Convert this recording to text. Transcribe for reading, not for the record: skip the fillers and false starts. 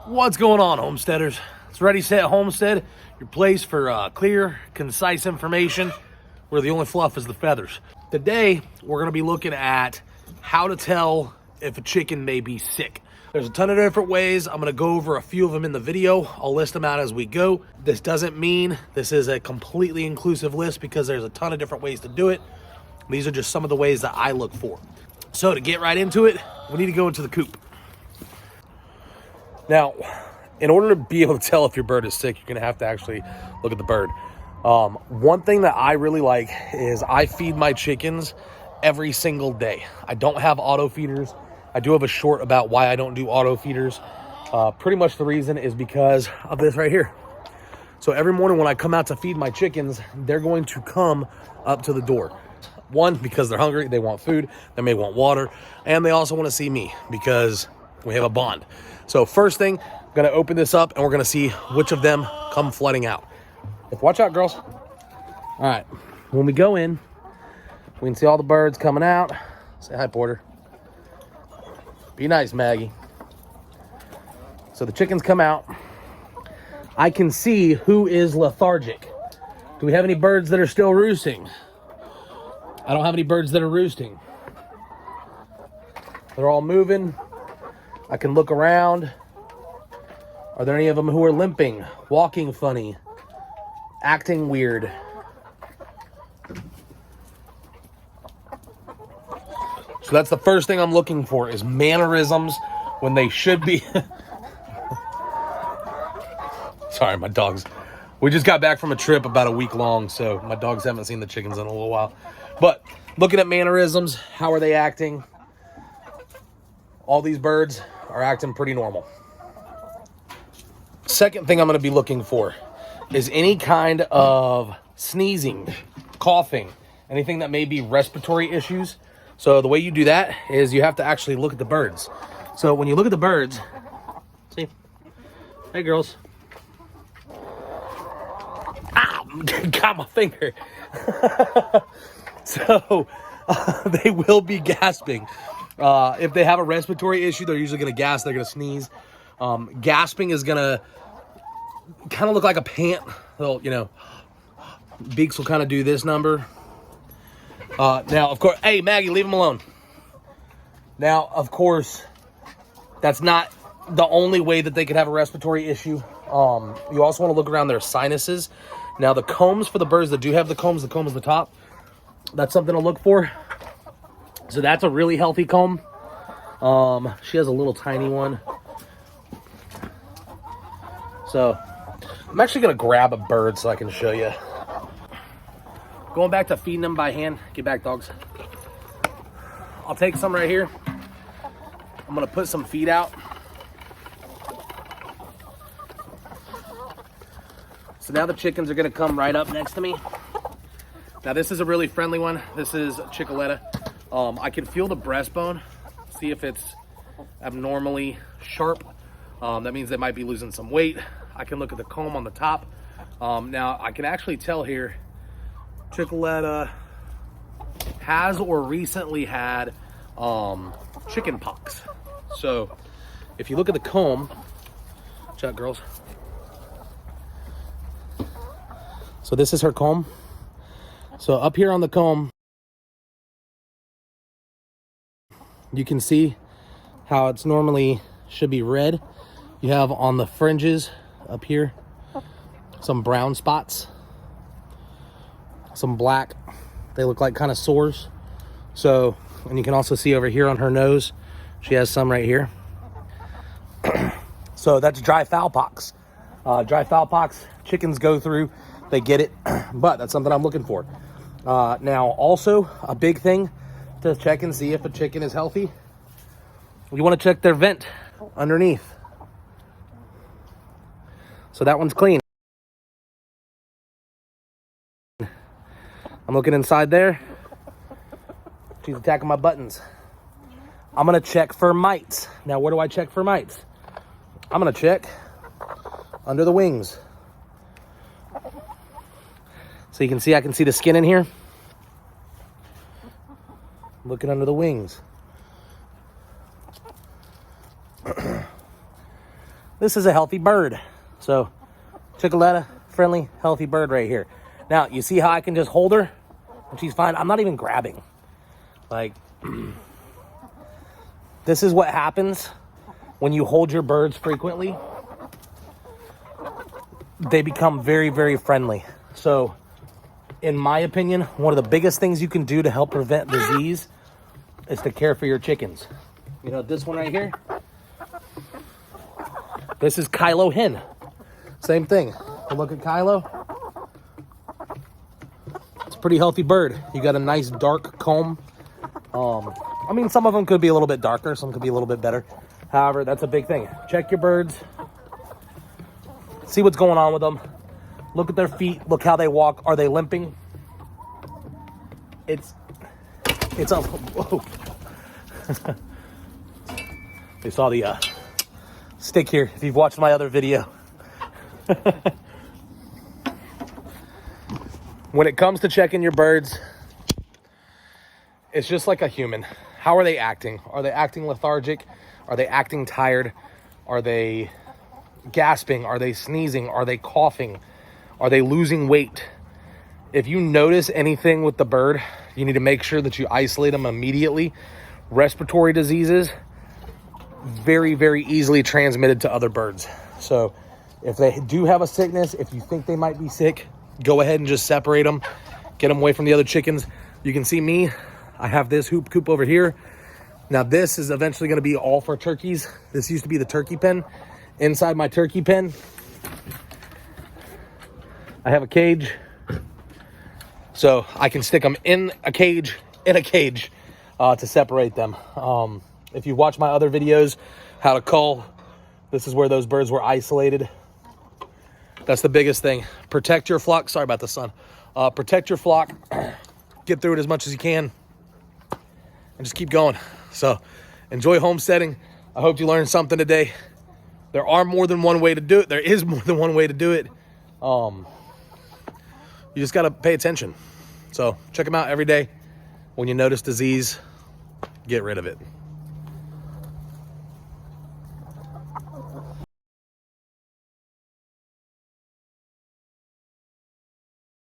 What's going on, homesteaders? It's Ready, Set, Homestead, your place for clear, concise information where the only fluff is the feathers. Today, we're going to be looking at how to tell if a chicken may be sick. There's a ton of different ways. I'm going to go over a few of them in the video. I'll list them out as we go. This doesn't mean this is a completely inclusive list because there's a ton of different ways to do it. These are just some of the ways that I look for. So to get right into it, we need to go into the coop. Now, in order to be able to tell if your bird is sick, you're going to have to actually look at the bird. One thing that I really like is I feed my chickens every single day. I don't have auto feeders. I do have a short about why I don't do auto feeders. Pretty much the reason is because of this right here. So every morning when I come out to feed my chickens, they're going to come up to the door. One, because they're hungry, they want food, they may want water, and they also want to see me because we have a bond. So first thing, I'm going to open this up and we're going to see which of them come flooding out. Watch out, girls. All right, when we go in, we can see all the birds coming out. Say hi, Porter. Be nice, Maggie. So the chickens come out. I can see who is lethargic. Do we have any birds that are still roosting? I don't have any birds that are roosting. They're all moving. I can look around. Are there any of them who are limping, walking funny, acting weird? So that's the first thing I'm looking for is mannerisms when they should be. Sorry, my dogs. We just got back from a trip about a week long, so my dogs haven't seen the chickens in a little while. But looking at mannerisms, how are they acting? All these birds are acting pretty normal. Second thing I'm going to be looking for is any kind of sneezing, coughing, anything that may be respiratory issues. So the way you do that is you have to actually look at the birds. So when you look at the birds, see, hey girls, got my finger. So they will be gasping. If they have a respiratory issue, they're usually going to gas, they're going to sneeze. Gasping is going to kind of look like a pant. They'll, beaks will kind of do this number. Now, of course, hey, Maggie, leave them alone. Now, of course, that's not the only way that they could have a respiratory issue. You also want to look around their sinuses. Now, the combs for the birds that do have the comb is the top. That's something to look for. So that's a really healthy comb. She has a little tiny one. So I'm actually going to grab a bird so I can show you. Going back to feeding them by hand. Get back, dogs. I'll take some right here. I'm going to put some feed out. So now the chickens are going to come right up next to me. Now this is a really friendly one. This is Chickaletta. I can feel the breastbone, see if it's abnormally sharp. That means they might be losing some weight. I can look at the comb on the top. Now I can actually tell here, Chickaletta has or recently had chicken pox. So if you look at the comb, watch out, girls. So this is her comb. So up here on the comb, you can see how it's normally should be red. You have on the fringes up here some brown spots, some black. They look like kind of sores. So, and you can also see over here on her nose, she has some right here. So that's dry fowl pox. Dry fowl pox, chickens go through, they get it, but that's something I'm looking for. Now, also a big thing to check and see if a chicken is healthy, you want to check their vent underneath. So that one's clean. I'm looking inside there. She's attacking my buttons. I'm going to check for mites. Now, where do I check for mites? I'm going to check under the wings. So you can see, I can see the skin in here. Looking under the wings. this is a healthy bird. So Chocolata, friendly, healthy bird right here. Now, you see how I can just hold her and she's fine? I'm not even grabbing. Like, this is what happens when you hold your birds frequently. They become very, very friendly. So, in my opinion, one of the biggest things you can do to help prevent disease is to care for your chickens. You know, this one right here, this is Kylo hen. Same thing. Look at Kylo. It's a pretty healthy bird. You got a nice dark comb. I mean, some of them could be a little bit darker. Some could be a little bit better. However, that's a big thing. Check your birds. See what's going on with them. Look at their feet. Look how they walk. Are they limping? It's a, whoa. You saw the stick here if you've watched my other video. When it comes to checking your birds, it's just like a human. How are they acting? Are they acting lethargic? Are they acting tired? Are they gasping? Are they sneezing? Are they coughing? Are they losing weight? If you notice anything with the bird, you need to make sure that you isolate them immediately. Respiratory diseases, very, very easily transmitted to other birds. So if they do have a sickness, if you think they might be sick, go ahead and just separate them. Get them away from the other chickens. You can see me. I have this hoop coop over here. Now this is eventually going to be all for turkeys. This used to be the turkey pen. Inside my turkey pen, I have a cage. So I can stick them in a cage, to separate them. If you watch my other videos, how to cull, this is where those birds were isolated. That's the biggest thing. Protect your flock. Sorry about the sun. Protect your flock. Get through it as much as you can. And just keep going. So enjoy homesteading. I hope you learned something today. There are more than one way to do it. There is more than one way to do it. You just got to pay attention. So check them out every day. When you notice disease, get rid of it.